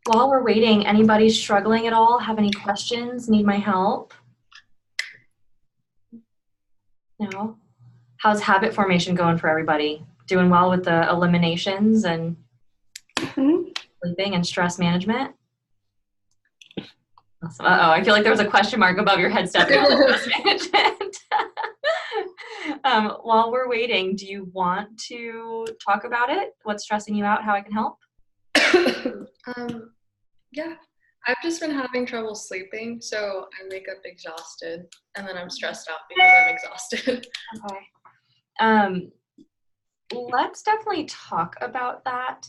While we're waiting, anybody struggling at all? Have any questions? Need my help? No? How's habit formation going for everybody? Doing well with the eliminations and sleeping and stress management? Awesome. Uh-oh, I feel like there was a question mark above your head, Stephanie. Stress management. While we're waiting, do you want to talk about it? What's stressing you out? How I can help? Yeah, I've just been having trouble sleeping, so I wake up exhausted, and then I'm stressed out because I'm exhausted. Okay. Let's definitely talk about that.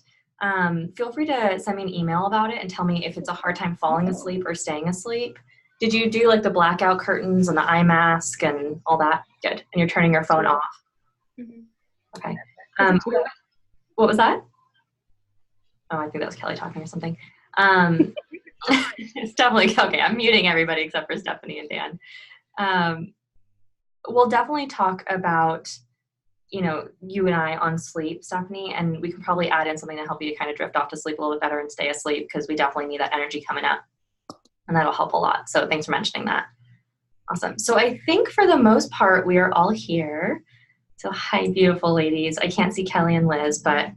Feel free to send me an email about it and tell me if it's a hard time falling asleep or staying asleep. Did you do like the blackout curtains and the eye mask and all that? Good. And you're turning your phone off. Mm-hmm. Okay. What was that? Oh, I think that was Kelly talking or something. It's definitely okay. I'm muting everybody except for Stephanie and Dan. We'll definitely talk about, you and I on sleep, Stephanie, and we can probably add in something to help you to kind of drift off to sleep a little bit better and stay asleep because we definitely need that energy coming up, and that'll help a lot. So thanks for mentioning that. Awesome. So I think for the most part, we are all here. So hi, beautiful ladies. I can't see Kelly and Liz, but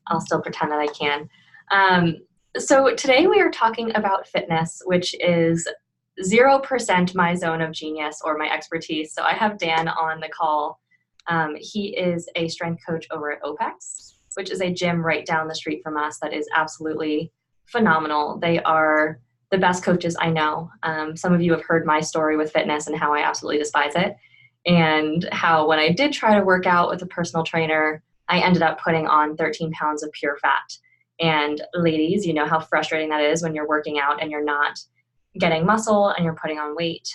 I'll still pretend that I can. So today we are talking about fitness, which is 0% my zone of genius or my expertise. So I have Dan on the call. He is a strength coach over at OPEX, which is a gym right down the street from us that is absolutely phenomenal. They are the best coaches I know. Some of you have heard my story with fitness and how I absolutely despise it, and how when I did try to work out with a personal trainer, I ended up putting on 13 pounds of pure fat. And ladies, you know how frustrating that is when you're working out and you're not getting muscle and you're putting on weight.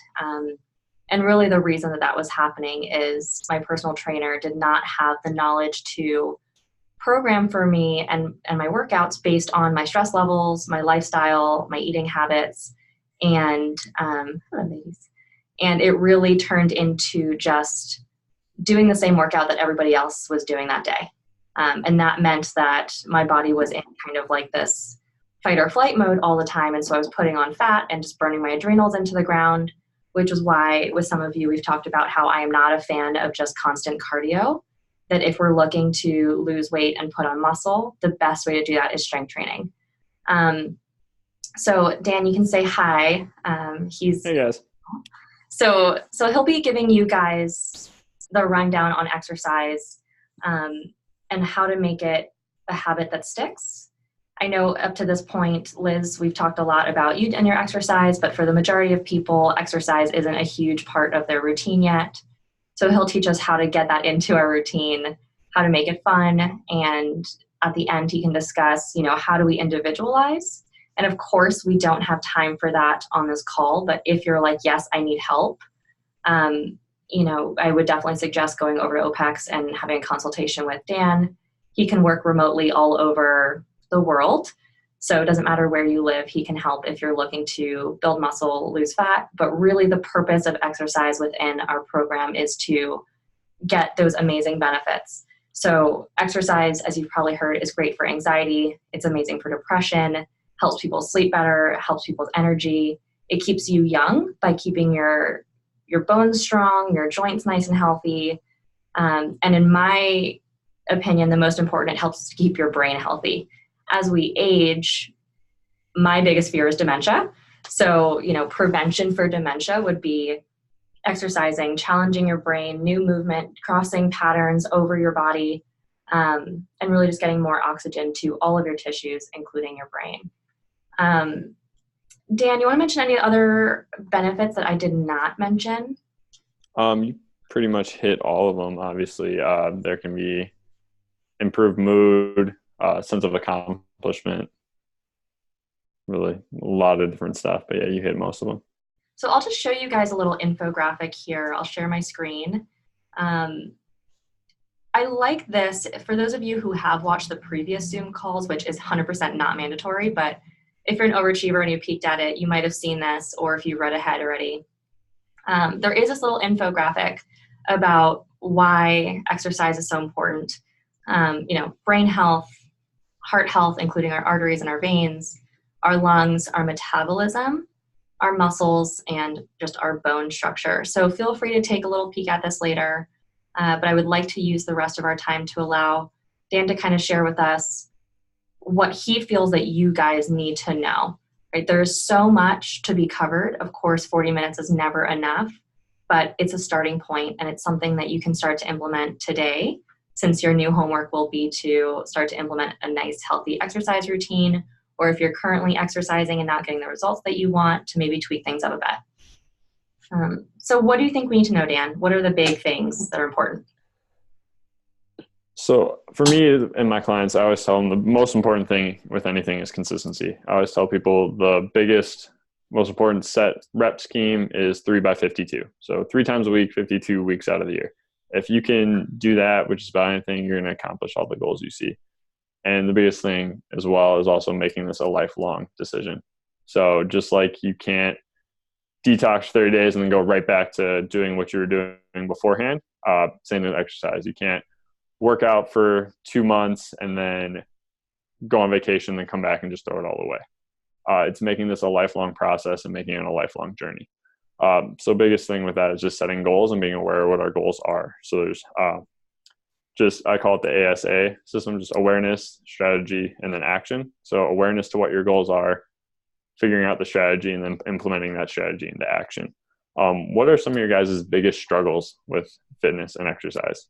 And really the reason that that was happening is my personal trainer did not have the knowledge to program for me and my workouts based on my stress levels, my lifestyle, my eating habits, and hello, ladies. And it really turned into just doing the same workout that everybody else was doing that day. And that meant that my body was in kind of like this fight or flight mode all the time. And so I was putting on fat and just burning my adrenals into the ground, which is why with some of you, we've talked about how I am not a fan of just constant cardio, that if we're looking to lose weight and put on muscle, the best way to do that is strength training. So Dan, you can say hi. Hey guys. So he'll be giving you guys the rundown on exercise and how to make it a habit that sticks. I know up to this point, Liz, we've talked a lot about you and your exercise, but for the majority of people, exercise isn't a huge part of their routine yet. So he'll teach us how to get that into our routine, how to make it fun, and at the end he can discuss, how do we individualize? And of course, we don't have time for that on this call, but if you're like, yes, I need help, I would definitely suggest going over to OPEX and having a consultation with Dan. He can work remotely all over the world. So it doesn't matter where you live, he can help if you're looking to build muscle, lose fat. But really the purpose of exercise within our program is to get those amazing benefits. So exercise, as you've probably heard, is great for anxiety. It's amazing for depression, helps people sleep better, helps people's energy. It keeps you young by keeping your bones strong, your joints nice and healthy. And in my opinion, the most important, it helps to keep your brain healthy. As we age, my biggest fear is dementia. So, prevention for dementia would be exercising, challenging your brain, new movement, crossing patterns over your body, and really just getting more oxygen to all of your tissues, including your brain. Dan, you want to mention any other benefits that I did not mention? You pretty much hit all of them. Obviously, there can be improved mood, sense of accomplishment, really a lot of different stuff. But yeah, you hit most of them. So I'll just show you guys a little infographic here. I'll share my screen. I like this. For those of you who have watched the previous Zoom calls, which is 100% not mandatory, but if you're an overachiever and you peeked at it, you might have seen this, or if you read ahead already. There is this little infographic about why exercise is so important. Brain health, heart health, including our arteries and our veins, our lungs, our metabolism, our muscles, and just our bone structure. So feel free to take a little peek at this later. But I would like to use the rest of our time to allow Dan to kind of share with us what he feels that you guys need to know, right? There's so much to be covered. Of course, 40 minutes is never enough, but it's a starting point, and it's something that you can start to implement today, since your new homework will be to start to implement a nice, healthy exercise routine, or if you're currently exercising and not getting the results that you want, to maybe tweak things up a bit. So what do you think we need to know, Dan? What are the big things that are important? So for me and my clients, I always tell them the most important thing with anything is consistency. I always tell people the biggest, most important set rep scheme is 3 by 52. So 3 times a week, 52 weeks out of the year. If you can do that, which is about anything, you're going to accomplish all the goals you see. And the biggest thing as well is also making this a lifelong decision. So just like you can't detox 30 days and then go right back to doing what you were doing beforehand, same with exercise. You can't work out for 2 months and then go on vacation and come back and just throw it all away. It's making this a lifelong process and making it a lifelong journey. So biggest thing with that is just setting goals and being aware of what our goals are. So there's I call it the ASA system, just awareness, strategy, and then action. So awareness to what your goals are, figuring out the strategy, and then implementing that strategy into action. What are some of your guys' biggest struggles with fitness and exercise?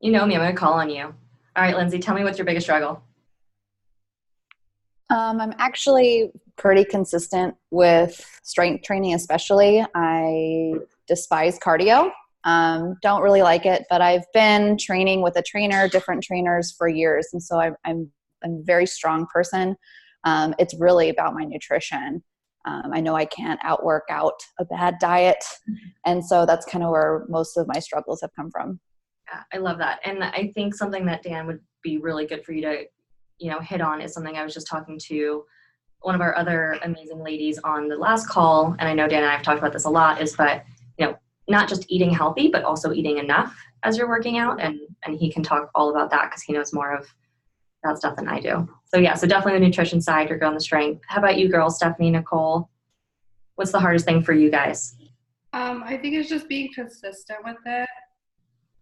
You know me, I'm going to call on you. All right, Lindsay, tell me what's your biggest struggle. I'm actually pretty consistent with strength training, especially. I despise cardio. Don't really like it, but I've been training with a trainer, different trainers for years. And so I'm a very strong person. It's really about my nutrition. I know I can't outwork out a bad diet. And so that's kind of where most of my struggles have come from. Yeah, I love that. And I think something that Dan would be really good for you to, hit on is something I was just talking to one of our other amazing ladies on the last call. And I know Dan and I have talked about this a lot, is that, not just eating healthy, but also eating enough as you're working out. And he can talk all about that because he knows more of that stuff than I do. So yeah, so definitely the nutrition side, you're going the strength. How about you girls, Stephanie, Nicole? What's the hardest thing for you guys? I think it's just being consistent with it.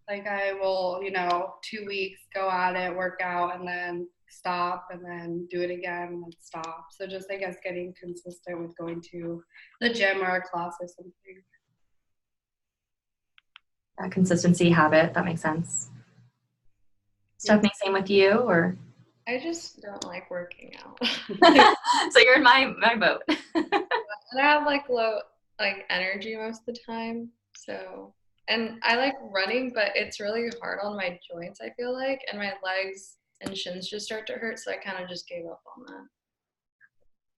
Like I will, 2 weeks go at it, work out, and then stop, and then do it again, and then stop. So just, I guess, getting consistent with going to the gym or a class or something. Consistency, habit, that makes sense. Stephanie, same with you, or? I just don't like working out. So you're in my boat. And I have low energy most of the time. So, and I like running, but it's really hard on my joints, I feel like, and my legs and shins just start to hurt. So I kind of just gave up on that.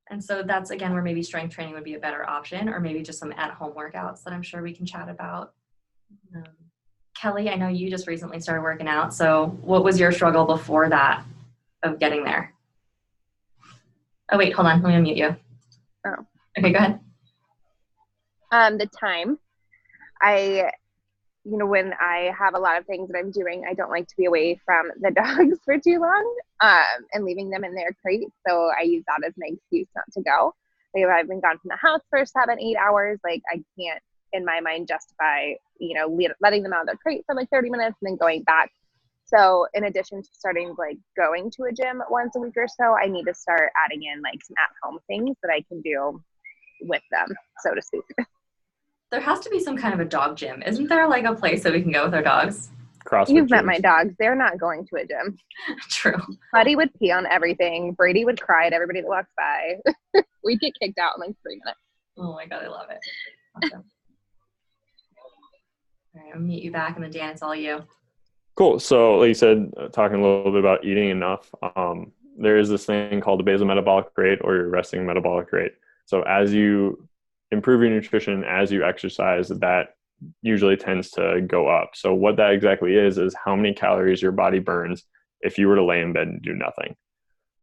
And so that's, again, where maybe strength training would be a better option, or maybe just some at-home workouts that I'm sure we can chat about. Kelly, I know you just recently started working out. So what was your struggle before that of getting there? Oh, wait, hold on. Let me unmute you. Oh. Okay, go ahead. The time. When I have a lot of things that I'm doing, I don't like to be away from the dogs for too long and leaving them in their crate. So I use that as my excuse not to go. If I've been gone from the house for 7-8 hours, I can't, in my mind, justify, letting them out of their crate for 30 minutes and then going back. So in addition to starting going to a gym once a week or so, I need to start adding in some at-home things that I can do with them, so to speak. There has to be some kind of a dog gym. Isn't there a place that we can go with our dogs? CrossFit You've met gyms. my dogs. They're not going to a gym. True. Buddy would pee on everything. Brady would cry at everybody that walks by. We'd get kicked out in 3 minutes. Oh my God, I love it. Awesome. All right, I'll meet you back, and then Dan, it's all you. Cool. So like you said, talking a little bit about eating enough, there is this thing called the basal metabolic rate, or your resting metabolic rate. So as you improve your nutrition, as you exercise, that usually tends to go up. So what that exactly is how many calories your body burns if you were to lay in bed and do nothing.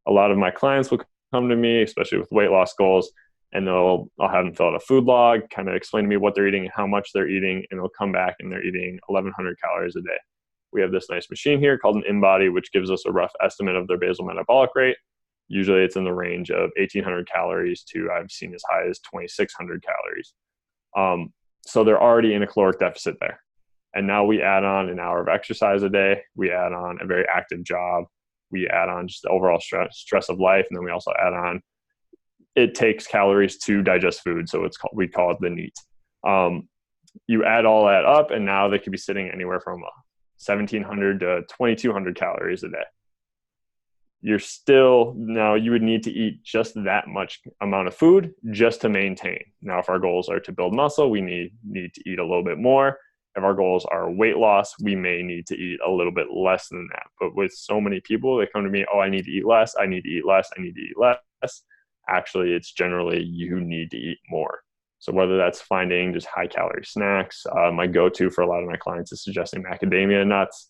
A lot of my clients will come to me, especially with weight loss goals, and I'll have them fill out a food log, kind of explain to me what they're eating, how much they're eating, and they'll come back and they're eating 1,100 calories a day. we have this nice machine here called an InBody, which gives us a rough estimate of their basal metabolic rate. Usually it's in the range of 1,800 calories to, I've seen as high as 2,600 calories. So they're already in a caloric deficit there. And now we add on an hour of exercise a day. We add on a very active job. We add on just the overall stress of life. And then we also add on, it takes calories to digest food. So we call it the NEAT. You add all that up, and now they could be sitting anywhere from 1,700 to 2,200 calories a day. Now you would need to eat just that much amount of food just to maintain. Now, if our goals are to build muscle, we need to eat a little bit more. If our goals are weight loss, we may need to eat a little bit less than that. But with so many people, they come to me, oh, I need to eat less, I need to eat less, I need to eat less. Actually, it's generally you need to eat more. So whether that's finding just high calorie snacks, my go-to for a lot of my clients is suggesting macadamia nuts,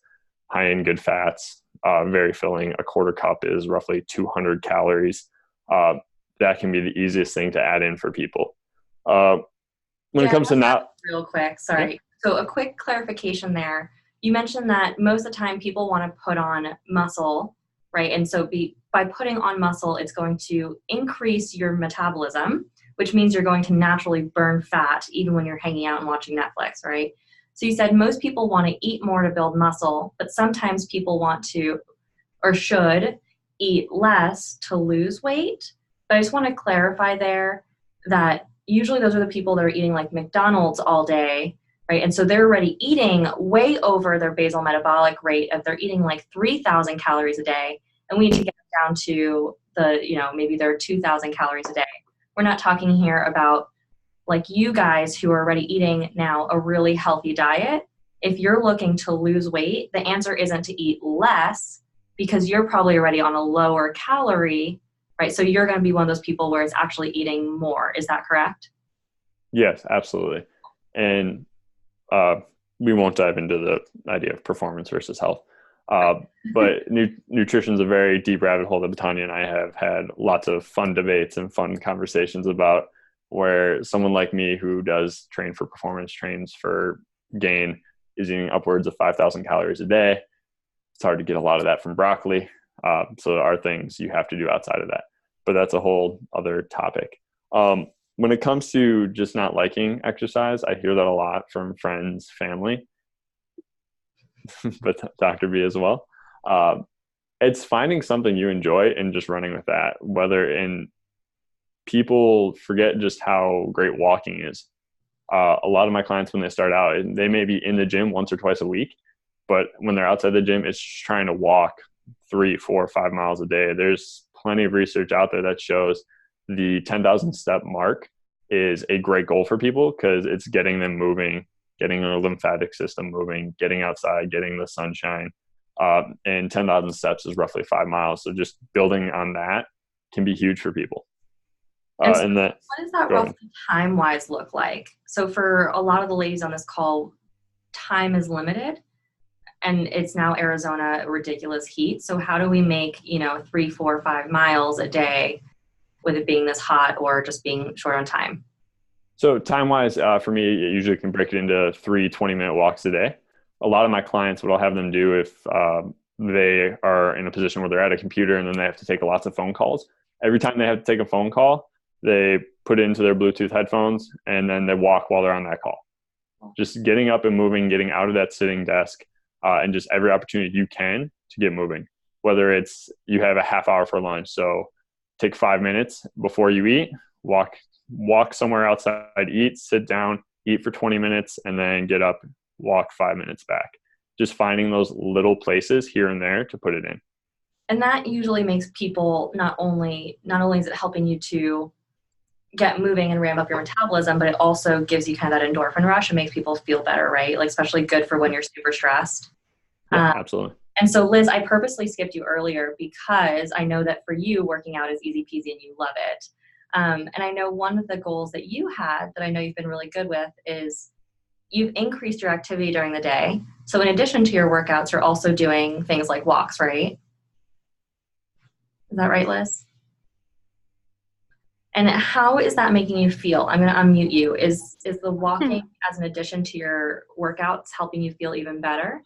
high in good fats, very filling. A quarter cup is roughly 200 calories. That can be the easiest thing to add in for people. When it comes to real quick, sorry. Yeah. So a quick clarification there. You mentioned that most of the time people want to put on muscle, right? And so by putting on muscle, it's going to increase your metabolism, which means you're going to naturally burn fat even when you're hanging out and watching Netflix, right? So you said most people want to eat more to build muscle, but sometimes people want to or should eat less to lose weight. But I just want to clarify there that usually those are the people that are eating like McDonald's all day, right? And so they're already eating way over their basal metabolic rate if they're eating like 3,000 calories a day. And we need to get down to maybe they're 2,000 calories a day. We're not talking here about like you guys who are already eating now a really healthy diet. If you're looking to lose weight, the answer isn't to eat less because you're probably already on a lower calorie, right? So you're going to be one of those people where it's actually eating more. Is that correct? Yes, absolutely. And we won't dive into the idea of performance versus health. But nutrition is a very deep rabbit hole that Betania and I have had lots of fun debates and fun conversations about, where someone like me who does train for performance, trains for gain, is eating upwards of 5,000 calories a day. It's hard to get a lot of that from broccoli. So there are things you have to do outside of that, but that's a whole other topic. When it comes to just not liking exercise, I hear that a lot from friends, family, but Dr. B as well. It's finding something you enjoy and just running with that. People forget just how great walking is. A lot of my clients, when they start out, they may be in the gym once or twice a week, but when they're outside the gym, it's just trying to walk 3, 4, 5 miles a day. There's plenty of research out there that shows the 10,000 step mark is a great goal for people because it's getting them moving, getting their lymphatic system moving, getting outside, getting the sunshine. And 10,000 steps is roughly 5 miles. So just building on that can be huge for people. What does that roughly time-wise look like? So for a lot of the ladies on this call, time is limited, and it's now Arizona, ridiculous heat. So how do we make 3, 4, 5 miles a day with it being this hot or just being short on time? So time-wise, for me, it usually can break it into 3 20-minute walks a day. A lot of my clients, what I'll have them do if they are in a position where they're at a computer and then they have to take lots of phone calls, every time they have to take a phone call, they put it into their Bluetooth headphones and then they walk while they're on that call. Just getting up and moving, getting out of that sitting desk, and just every opportunity you can to get moving. Whether it's you have a half hour for lunch, so take 5 minutes before you eat, walk somewhere outside, eat, sit down, eat for 20 minutes, and then get up, walk 5 minutes back. Just finding those little places here and there to put it in. And that usually makes people not only is it helping you to get moving and ramp up your metabolism, but it also gives you kind of that endorphin rush and makes people feel better, right? Like especially good for when you're super stressed. Yeah, absolutely. And so Liz, I purposely skipped you earlier because I know that for you, working out is easy peasy and you love it. And I know one of the goals that you had that I know you've been really good with is you've increased your activity during the day. So in addition to your workouts, you're also doing things like walks, right? Is that right, Liz? And how is that making you feel? I'm going to unmute you. Is the walking as an addition to your workouts helping you feel even better?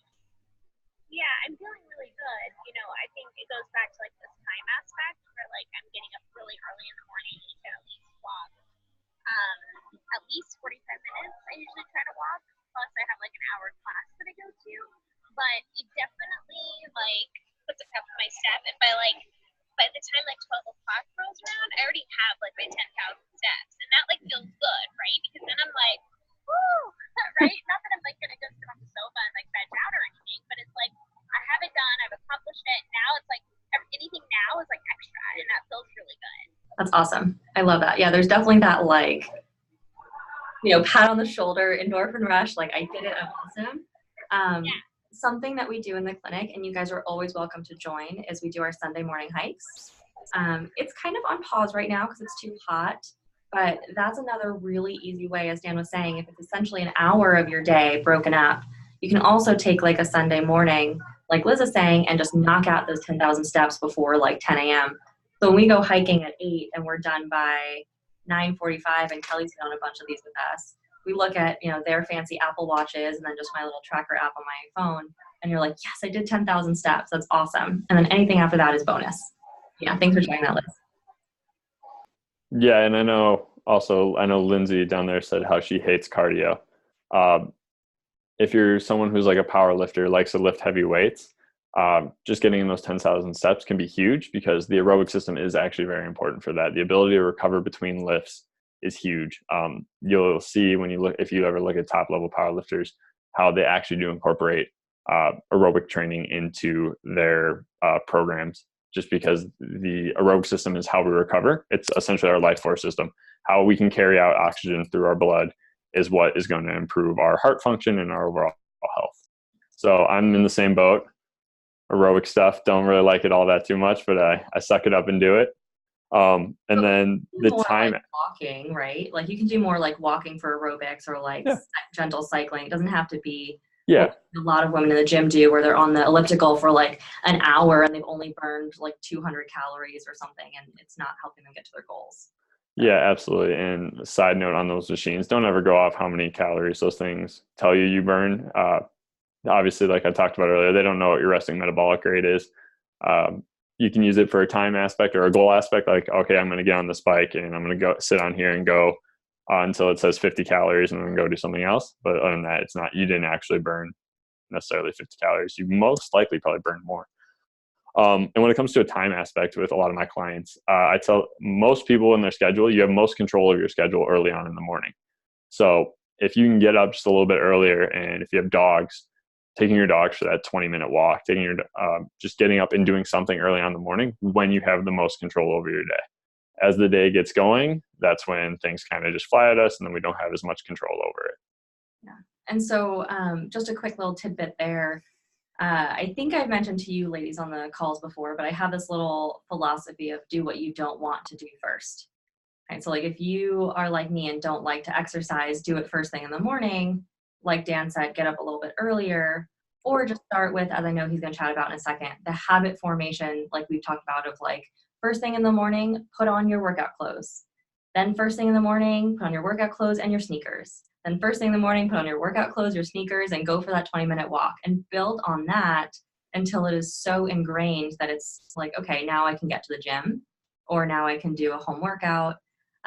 Yeah, I'm feeling really good. You know, I think it goes back to like this time aspect where like I'm getting up really early in the morning to at least walk at least 45 minutes. I usually try to walk. Plus, I have like an hour class that I go to. But it definitely like puts a pep in my step. And by the time like 12 o'clock rolls around, I already have like my 10,000 steps, and that like feels good, right? Because then I'm like, woo, right? Not that I'm like gonna go sit on the sofa and like veg out or anything, but it's like I have it done. I've accomplished it. Now it's like anything now is like extra, and that feels really good. That's awesome. I love that. Yeah, there's definitely that like, pat on the shoulder, endorphin rush. Like I did it. I'm awesome. Yeah. Something that we do in the clinic, and you guys are always welcome to join, is we do our Sunday morning hikes. It's kind of on pause right now because it's too hot, but that's another really easy way, as Dan was saying, if it's essentially an hour of your day broken up, you can also take like a Sunday morning, like Liz is saying, and just knock out those 10,000 steps before like 10 a.m. So when we go hiking at 8 and we're done by 9:45, and Kelly's been on a bunch of these with us, we look at, their fancy Apple Watches and then just my little tracker app on my phone. And you're like, yes, I did 10,000 steps. That's awesome. And then anything after that is bonus. Yeah. Thanks for sharing that, Liz. Yeah. And I know Lindsay down there said how she hates cardio. If you're someone who's like a power lifter, likes to lift heavy weights, just getting in those 10,000 steps can be huge because the aerobic system is actually very important for that. The ability to recover between lifts is huge. You'll see if you ever look at top level powerlifters, how they actually do incorporate aerobic training into their programs, just because the aerobic system is how we recover. It's essentially our life force system. How we can carry out oxygen through our blood is what is going to improve our heart function and our overall health. So I'm in the same boat. Aerobic stuff, don't really like it all that too much, but I suck it up and do it. And then the time, like walking, right? Like you can do more like walking for aerobics or like gentle cycling. It doesn't have to be what a lot of women in the gym do, where they're on the elliptical for like an hour and they've only burned like 200 calories or something, and it's not helping them get to their goals. Yeah, absolutely. And a side note on those machines, don't ever go off how many calories those things tell you burn. Obviously, like I talked about earlier, they don't know what your resting metabolic rate is. You can use it for a time aspect or a goal aspect, like, okay, I'm going to get on this bike and I'm going to go sit on here and go until it says 50 calories and then go do something else. But other than that, you didn't actually burn necessarily 50 calories. You most likely probably burned more. And when it comes to a time aspect with a lot of my clients, I tell most people in their schedule, you have most control of your schedule early on in the morning. So if you can get up just a little bit earlier, and if you have dogs, taking your dogs for that 20-minute walk, just getting up and doing something early on in the morning when you have the most control over your day. As the day gets going, that's when things kind of just fly at us and then we don't have as much control over it. Yeah. And so just a quick little tidbit there. I think I've mentioned to you ladies on the calls before, but I have this little philosophy of do what you don't want to do first. Right? So like if you are like me and don't like to exercise, do it first thing in the morning. Like Dan said, get up a little bit earlier, or just start with, as I know he's going to chat about in a second, the habit formation, like we've talked about, of like first thing in the morning, put on your workout clothes. Then first thing in the morning, put on your workout clothes and your sneakers. Then first thing in the morning, put on your workout clothes, your sneakers, and go for that 20-minute walk, and build on that until it is so ingrained that it's like, okay, now I can get to the gym, or now I can do a home workout,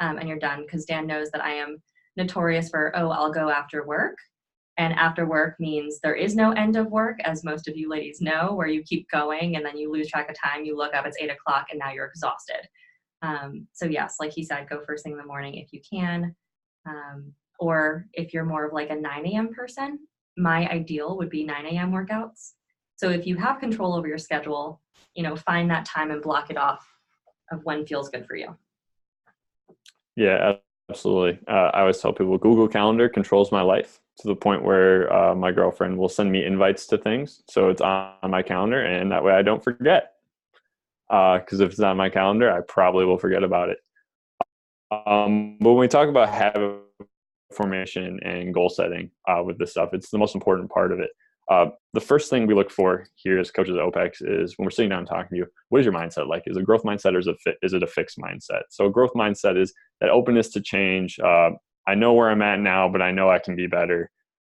and you're done. Because Dan knows that I am notorious for, I'll go after work. And after work means there is no end of work, as most of you ladies know, where you keep going and then you lose track of time. You look up, it's 8 o'clock, and now you're exhausted. So yes, like he said, go first thing in the morning if you can. Or if you're more of like a 9 a.m. person, my ideal would be 9 a.m. workouts. So if you have control over your schedule, find that time and block it off of when feels good for you. Yeah, absolutely. I always tell people Google Calendar controls my life to the point where my girlfriend will send me invites to things. So it's on my calendar, and that way I don't forget. Because if it's not on my calendar, I probably will forget about it. But when we talk about habit formation and goal setting with this stuff, it's the most important part of it. The first thing we look for here as coaches at OPEX is when we're sitting down and talking to you, what is your mindset like? Is it a growth mindset, or is it a fixed mindset? So a growth mindset is that openness to change. I know where I'm at now, but I know I can be better.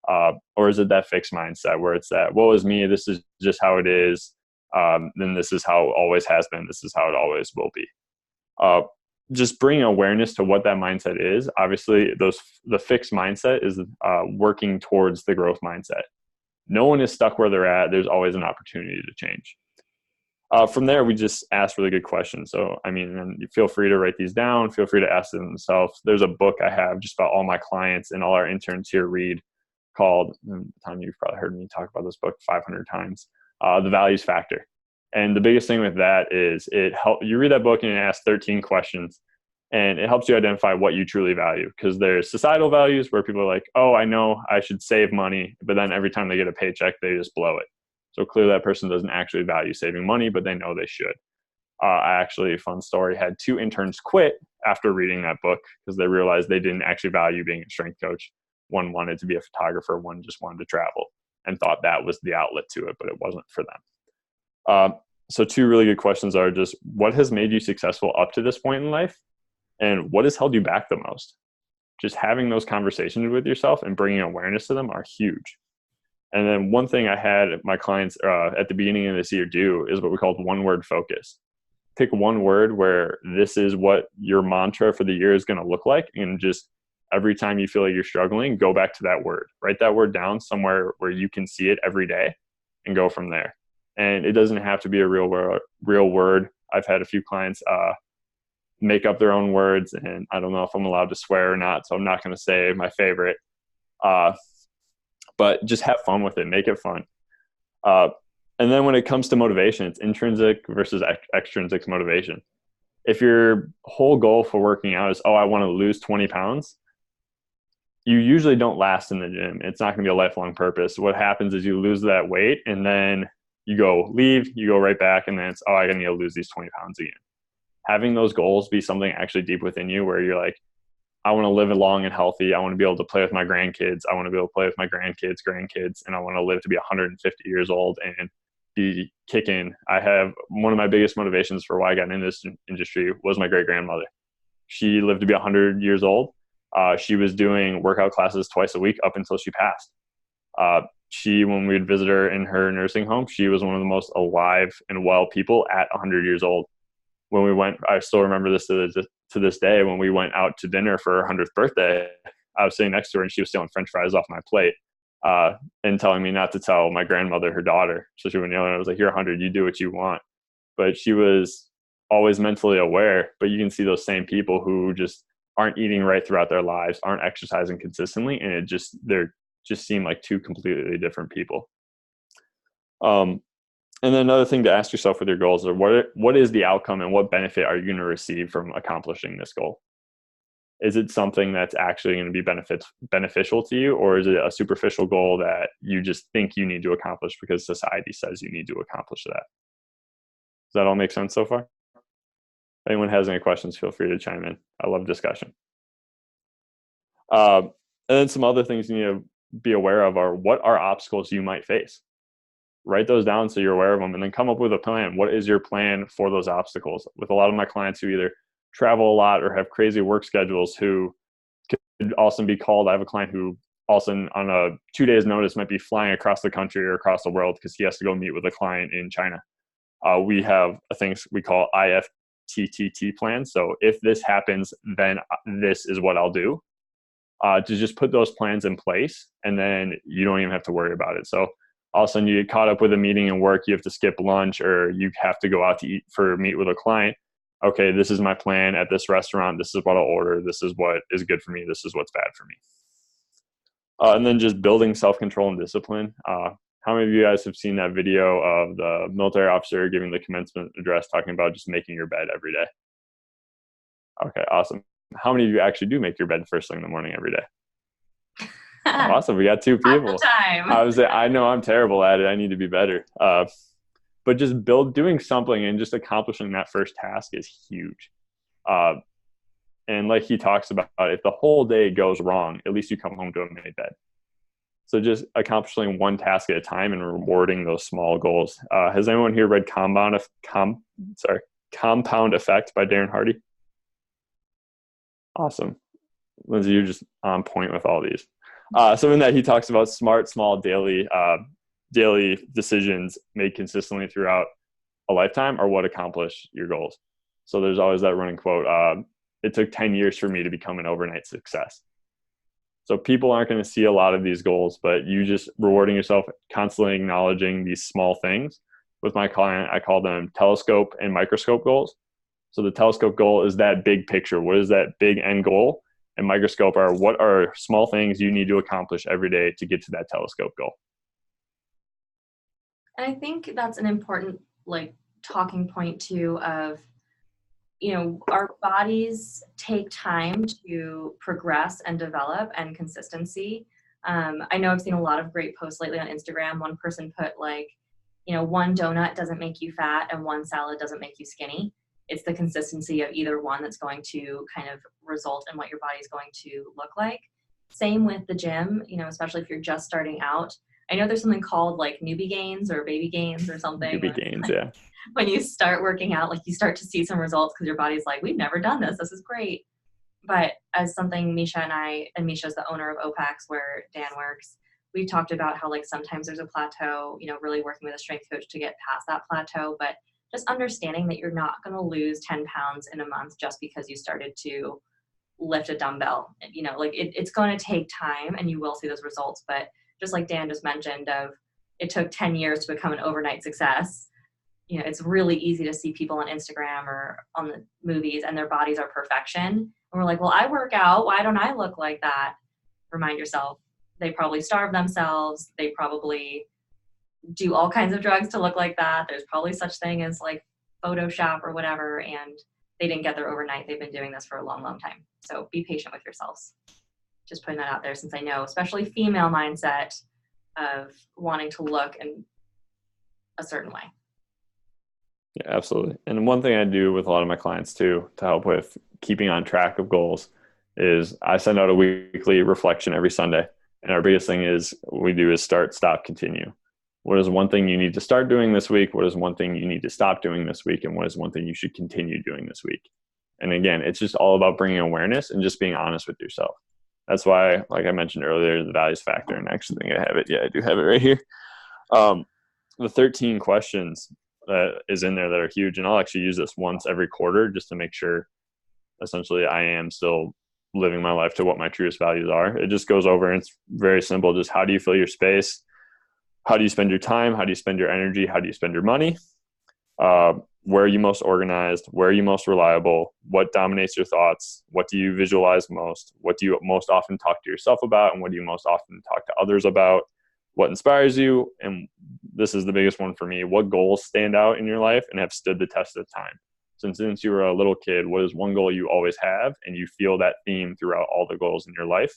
Or is it that fixed mindset where it's that, woe is me, this is just how it is, then this is how it always has been, this is how it always will be. Just bringing awareness to what that mindset is. Obviously, the fixed mindset is working towards the growth mindset. No one is stuck where they're at. There's always an opportunity to change. From there, we just ask really good questions. So, I mean, and you feel free to write these down. Feel free to ask them themselves. There's a book I have just about all my clients and all our interns here read called, Tom, you've probably heard me talk about this book 500 times, The Values Factor. And the biggest thing with that is you read that book and it asks 13 questions, and it helps you identify what you truly value. Because there's societal values where people are like, oh, I know I should save money, but then every time they get a paycheck, they just blow it. So clearly that person doesn't actually value saving money, but they know they should. I actually, fun story, had 2 interns quit after reading that book because they realized they didn't actually value being a strength coach. One wanted to be a photographer, one just wanted to travel and thought that was the outlet to it, but it wasn't for them. So 2 really good questions are just, what has made you successful up to this point in life? And what has held you back the most? Just having those conversations with yourself and bringing awareness to them are huge. And then one thing I had my clients at the beginning of this year do is what we call one-word focus. Pick one word where this is what your mantra for the year is going to look like, and just every time you feel like you're struggling, go back to that word. Write that word down somewhere where you can see it every day and go from there. And it doesn't have to be a real word. I've had a few clients make up their own words, and I don't know if I'm allowed to swear or not, so I'm not going to say my favorite. But just have fun with it. Make it fun. And then when it comes to motivation, it's intrinsic versus extrinsic motivation. If your whole goal for working out is, I want to lose 20 pounds, you usually don't last in the gym. It's not going to be a lifelong purpose. What happens is you lose that weight, and then you go right back, and then it's, I need to lose these 20 pounds again. Having those goals be something actually deep within you where you're like, I want to live long and healthy. I want to be able to play with my grandkids. I want to be able to play with my grandkids, and I want to live to be 150 years old and be kicking. I have one of my biggest motivations for why I got into this industry was my great-grandmother. She lived to be 100 years old. She was doing workout classes twice a week up until she passed. When we'd visit her in her nursing home, she was one of the most alive and well people at 100 years old. When we went, I still remember this to this day, when we went out to dinner for her 100th birthday, I was sitting next to her and she was stealing French fries off my plate and telling me not to tell my grandmother, her daughter. So she wouldn't yell. I was like, you're 100, you do what you want. But she was always mentally aware. But you can see those same people who just aren't eating right throughout their lives, aren't exercising consistently, and they're just seem like 2 completely different people. And then another thing to ask yourself with your goals are what is the outcome and what benefit are you going to receive from accomplishing this goal? Is it something that's actually going to be beneficial to you, or is it a superficial goal that you just think you need to accomplish because society says you need to accomplish that? Does that all make sense so far? If anyone has any questions, feel free to chime in. I love discussion. And then some other things you need to be aware of are what are obstacles you might face. Write those down so you're aware of them, and then come up with a plan. What is your plan for those obstacles? With a lot of my clients who either travel a lot or have crazy work schedules who could also be called. I have a client who also on a 2 days notice might be flying across the country or across the world because he has to go meet with a client in China. We have things we call IFTTT plans. So if this happens, then this is what I'll do. To just put those plans in place, and then you don't even have to worry about it. So all of a sudden you get caught up with a meeting and work, you have to skip lunch, or you have to go out to meet with a client. Okay, this is my plan at this restaurant. This is what I'll order. This is what is good for me. This is what's bad for me. And then just building self-control and discipline. How many of you guys have seen that video of the military officer giving the commencement address talking about just making your bed every day? Okay, awesome. How many of you actually do make your bed first thing in the morning every day? Awesome. We got 2 people. All the time. I know I'm terrible at it. I need to be better. But just doing something and just accomplishing that first task is huge. And like he talks about, if the whole day goes wrong, at least you come home to a made bed. So just accomplishing one task at a time and rewarding those small goals. Has anyone here read Compound Effect by Darren Hardy? Awesome. Lindsay, you're just on point with all these. So in that he talks about smart, small, daily decisions made consistently throughout a lifetime are what accomplish your goals. So there's always that running quote, it took 10 years for me to become an overnight success. So people aren't going to see a lot of these goals, but you just rewarding yourself, constantly acknowledging these small things. With my client, I call them telescope and microscope goals. So the telescope goal is that big picture. What is that big end goal? And microscope are what are small things you need to accomplish every day to get to that telescope goal. And I think that's an important talking point too of, our bodies take time to progress and develop, and consistency. I know I've seen a lot of great posts lately on Instagram. One person put one donut doesn't make you fat and one salad doesn't make you skinny. It's the consistency of either one that's going to kind of result in what your body's going to look like. Same with the gym, especially if you're just starting out. I know there's something called newbie gains or baby gains or something. Newbie gains, yeah. When you start working out, you start to see some results because your body's like, we've never done this. This is great. But as something Misha and Misha's the owner of OPEX where Dan works, we've talked about how sometimes there's a plateau, really working with a strength coach to get past that plateau. But just understanding that you're not going to lose 10 pounds in a month just because you started to lift a dumbbell. It's going to take time and you will see those results. But just like Dan just mentioned it took 10 years to become an overnight success. It's really easy to see people on Instagram or on the movies and their bodies are perfection. And we're like, well, I work out. Why don't I look like that? Remind yourself, they probably starve themselves. They probably do all kinds of drugs to look like that. There's probably such thing as Photoshop or whatever. And they didn't get there overnight. They've been doing this for a long, long time. So be patient with yourselves. Just putting that out there, since I know, especially female mindset of wanting to look in a certain way. Yeah, absolutely. And one thing I do with a lot of my clients too, to help with keeping on track of goals, is I send out a weekly reflection every Sunday. And our biggest thing we do is start, stop, continue. What is one thing you need to start doing this week? What is one thing you need to stop doing this week? And what is one thing you should continue doing this week? And again, it's just all about bringing awareness and just being honest with yourself. That's why, like I mentioned earlier, the values factor, and I actually think I have it. Yeah, I do have it right here. The 13 questions that is in there that are huge. And I'll actually use this once every quarter just to make sure essentially I am still living my life to what my truest values are. It just goes over and it's very simple. Just how do you fill your space? How do you spend your time? How do you spend your energy? How do you spend your money? Where are you most organized? Where are you most reliable? What dominates your thoughts? What do you visualize most? What do you most often talk to yourself about? And what do you most often talk to others about? What inspires you? And this is the biggest one for me. What goals stand out in your life and have stood the test of time? Since you were a little kid, what is one goal you always have and you feel that theme throughout all the goals in your life?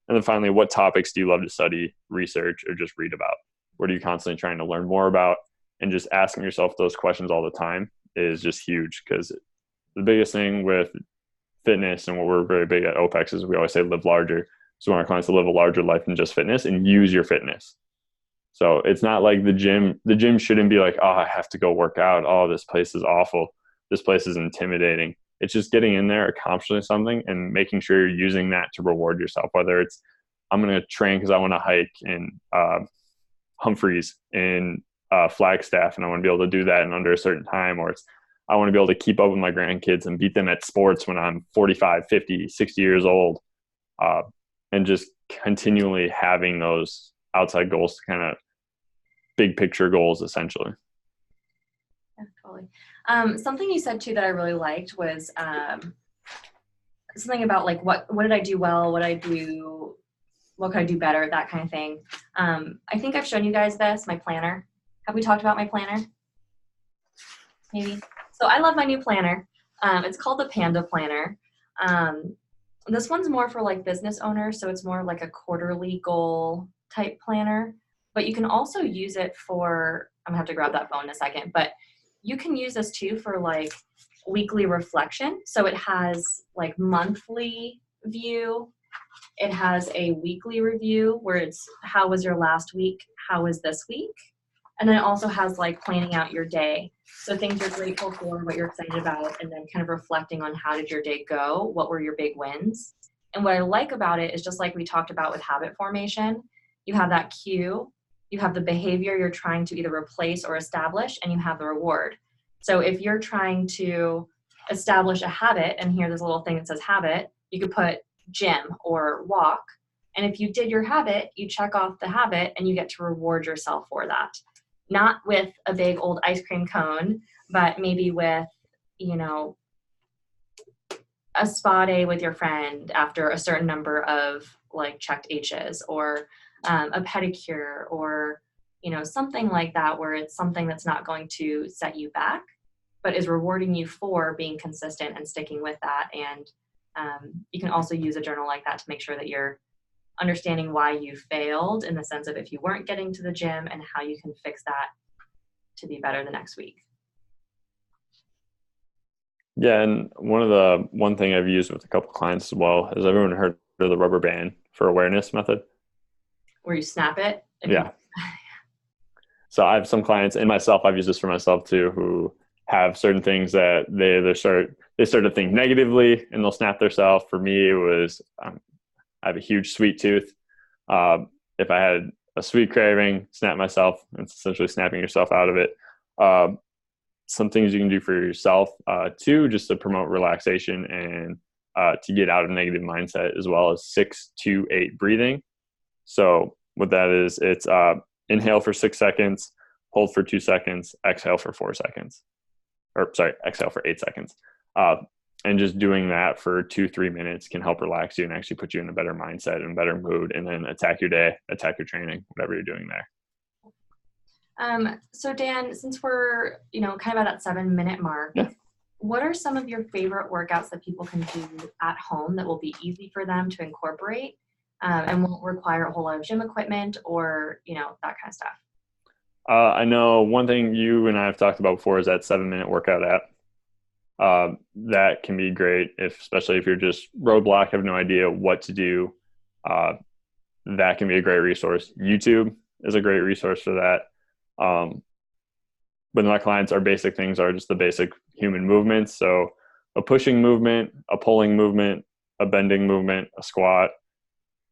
And then finally, what topics do you love to study, research, or just read about? What are you constantly trying to learn more about? And just asking yourself those questions all the time is just huge, because the biggest thing with fitness and what we're very big at OPEX is we always say live larger. So we want our clients to live a larger life than just fitness and use your fitness. So it's not like the gym shouldn't be like, oh, I have to go work out. Oh, this place is awful. This place is intimidating. It's just getting in there, accomplishing something, and making sure you're using that to reward yourself. Whether it's, I'm going to train because I want to hike in Humphreys in Flagstaff, and I want to be able to do that in under a certain time, or it's, I want to be able to keep up with my grandkids and beat them at sports when I'm 45, 50, 60 years old. And just continually having those outside goals to kind of big picture goals, essentially. Yeah, totally. Something you said too that I really liked was something about what did I do well? What could I do better? That kind of thing. I think I've shown you guys this, my planner. Have we talked about my planner? Maybe. So I love my new planner. It's called the Panda Planner. This one's more for business owners, so it's more like a quarterly goal type planner. But you can also use it for, I'm gonna have to grab that phone in a second, but you can use this too for weekly reflection. So it has monthly view. It has a weekly review where it's how was your last week? How was this week? And then it also has planning out your day. So things you're grateful for, what you're excited about, and then kind of reflecting on how did your day go? What were your big wins? And what I like about it is just like we talked about with habit formation, you have that cue, you have the behavior you're trying to either replace or establish, and you have the reward. So if you're trying to establish a habit, and here there's a little thing that says habit, you could put gym or walk. And if you did your habit, you check off the habit and you get to reward yourself for that. Not with a big old ice cream cone, but maybe with, you know, a spa day with your friend after a certain number of like checked H's, or a pedicure, or, you know, something like that, where it's something that's not going to set you back, but is rewarding you for being consistent and sticking with that. And you can also use a journal like that to make sure that you're understanding why you failed, in the sense of if you weren't getting to the gym, and how you can fix that to be better the next week. Yeah, and one thing I've used with a couple clients as well, has everyone heard of the rubber band for awareness method? Where you snap it? Yeah. So I have some clients, and myself, I've used this for myself too, who have certain things that they start to think negatively and they'll snap themselves. For me, it was, I have a huge sweet tooth. If I had a sweet craving, snap myself. It's essentially snapping yourself out of it. Some things you can do for yourself too, just to promote relaxation and to get out of negative mindset, as well as 6-2-8 breathing. So what that is, it's inhale for 6 seconds, hold for 2 seconds, exhale for 4 seconds. Exhale for 8 seconds. And just doing that for 2-3 minutes can help relax you and actually put you in a better mindset and better mood, and then attack your day, attack your training, whatever you're doing there. So Dan, since we're, you know, kind of at that 7-minute mark, yeah, what are some of your favorite workouts that people can do at home that will be easy for them to incorporate and won't require a whole lot of gym equipment, or, you know, that kind of stuff? I know one thing you and I have talked about before is that 7-minute workout app. That can be great, especially if you're just roadblock, have no idea what to do. That can be a great resource. YouTube is a great resource for that. With my clients, our basic things are just the basic human movements. So a pushing movement, a pulling movement, a bending movement, a squat,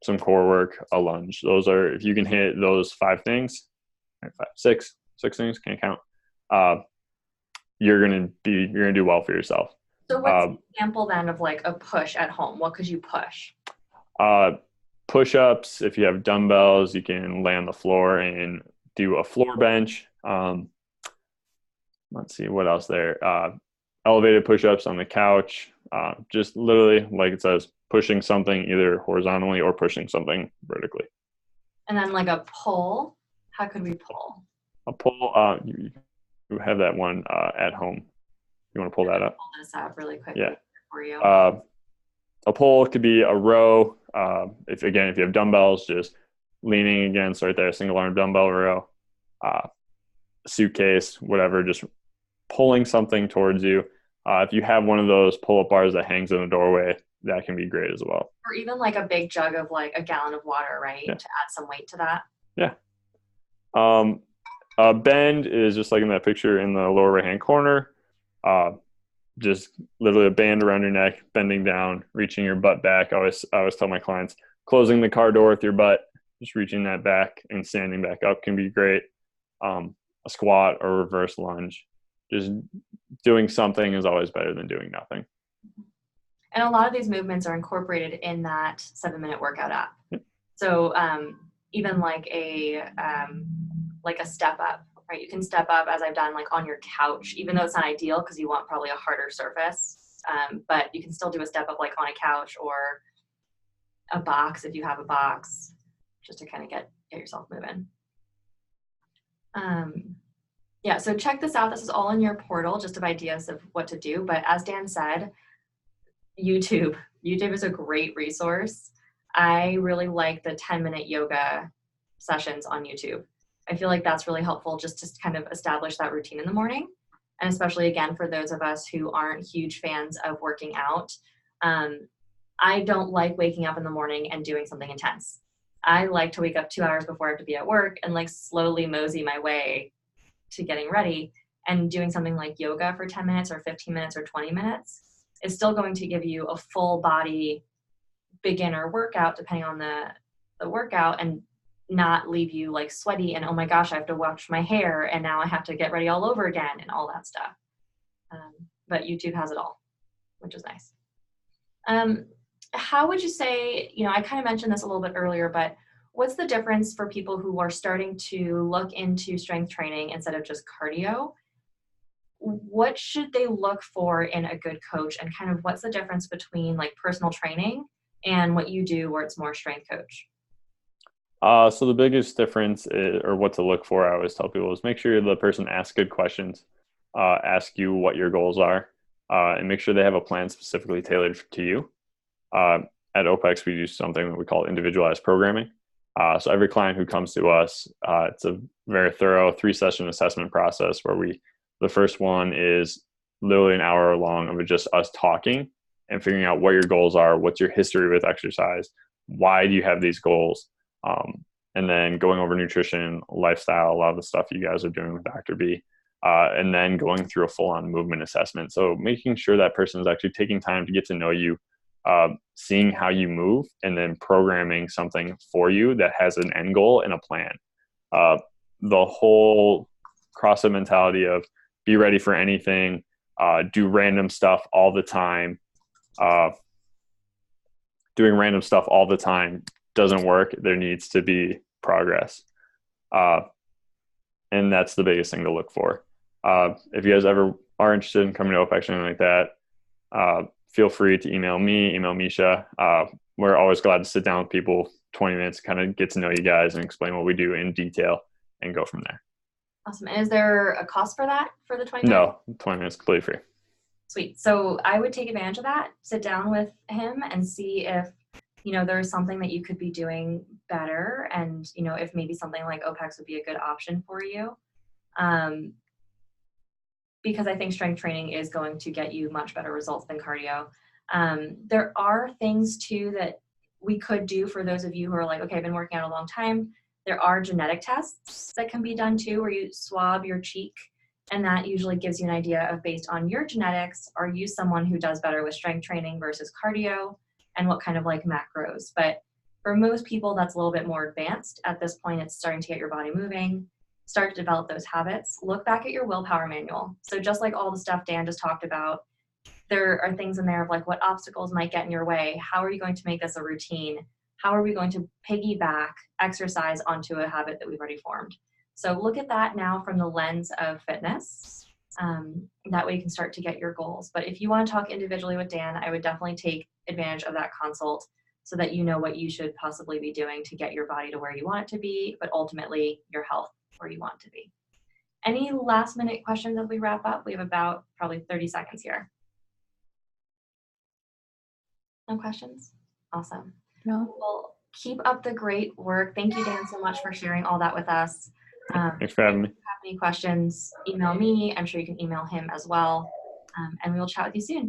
some core work, a lunge. Those are, if you can hit those 5 things, 6 things, can't count. You're gonna do well for yourself. So what's an example then of like a push at home? What could you push? Push-ups. If you have dumbbells, you can lay on the floor and do a floor bench. Let's see what else there. Elevated push-ups on the couch. Just literally, like it says, pushing something either horizontally or pushing something vertically. And then like a pull. How could we pull? A pull. You have that one at home. You want to pull that up? Pull this up really quickly for you. A pull could be a row. If you have dumbbells, just leaning against right there, single arm dumbbell row, suitcase, whatever, just pulling something towards you. If you have one of those pull-up bars that hangs in the doorway, that can be great as well. Or even like a big jug of like a gallon of water, right? Yeah. To add some weight to that. Yeah. Bend is just like in that picture in the lower right-hand corner. Just literally a band around your neck, bending down, reaching your butt back. I always tell my clients, closing the car door with your butt, just reaching that back and standing back up can be great. A squat or reverse lunge. Just doing something is always better than doing nothing. And a lot of these movements are incorporated in that 7-minute workout app. Yep. So even like a step up, right? You can step up, as I've done, like on your couch, even though it's not ideal because you want probably a harder surface. But you can still do a step up like on a couch or a box if you have a box, just to kind of get yourself moving. Yeah, so check this out. This is all in your portal, just of ideas of what to do. But as Dan said, YouTube is a great resource. I really like the 10-minute yoga sessions on YouTube. I feel like that's really helpful just to kind of establish that routine in the morning. And especially, again, for those of us who aren't huge fans of working out, I don't like waking up in the morning and doing something intense. I like to wake up 2 hours before I have to be at work and like slowly mosey my way to getting ready, and doing something like yoga for 10 minutes or 15 minutes or 20 minutes is still going to give you a full body beginner workout, depending on the workout, and not leave you like sweaty and, oh my gosh, I have to wash my hair and now I have to get ready all over again and all that stuff. But YouTube has it all, which is nice. How would you say, I kind of mentioned this a little bit earlier, but what's the difference for people who are starting to look into strength training instead of just cardio? What should they look for in a good coach, and kind of what's the difference between like personal training and what you do where it's more strength coach? So the biggest difference or what to look for, I always tell people, is make sure the person asks good questions, ask you what your goals are, and make sure they have a plan specifically tailored to you. At OPEX, we do something that we call individualized programming. So every client who comes to us, it's a very thorough 3-session assessment process where the first one is literally an hour long of just us talking and figuring out what your goals are, what's your history with exercise, why do you have these goals, and then going over nutrition, lifestyle, a lot of the stuff you guys are doing with Dr. B, and then going through a full-on movement assessment. So making sure that person is actually taking time to get to know you, seeing how you move, and then programming something for you that has an end goal and a plan. The whole CrossFit mentality of be ready for anything, do random stuff all the time, doing random stuff all the time doesn't work. There needs to be progress. And that's the biggest thing to look for. If you guys ever are interested in coming to OPEX or anything like that, feel free to email me, email Misha. We're always glad to sit down with people 20 minutes, kind of get to know you guys and explain what we do in detail and go from there. Awesome. And is there a cost for that, for the 20 minutes? No, 20 minutes completely free. Sweet. So I would take advantage of that, sit down with him and see if, there's something that you could be doing better. And, if maybe something like OPEX would be a good option for you. Because I think strength training is going to get you much better results than cardio. There are things too that we could do for those of you who are like, okay, I've been working out a long time. There are genetic tests that can be done too, where you swab your cheek, and that usually gives you an idea of, based on your genetics, are you someone who does better with strength training versus cardio, and what kind of like macros. But for most people, that's a little bit more advanced. At this point, it's starting to get your body moving, start to develop those habits. Look back at your willpower manual. So just like all the stuff Dan just talked about, there are things in there of like what obstacles might get in your way. How are you going to make this a routine? How are we going to piggyback exercise onto a habit that we've already formed? So look at that now from the lens of fitness. That way you can start to get your goals. But if you want to talk individually with Dan, I would definitely take advantage of that consult so that you know what you should possibly be doing to get your body to where you want it to be, but ultimately your health where you want it to be. Any last minute questions as we wrap up? We have about probably 30 seconds here. No questions? Awesome. No. Well, keep up the great work. Thank you, Dan, so much for sharing all that with us. Thanks for having me. If you have any questions, email me. I'm sure you can email him as well. And we will chat with you soon.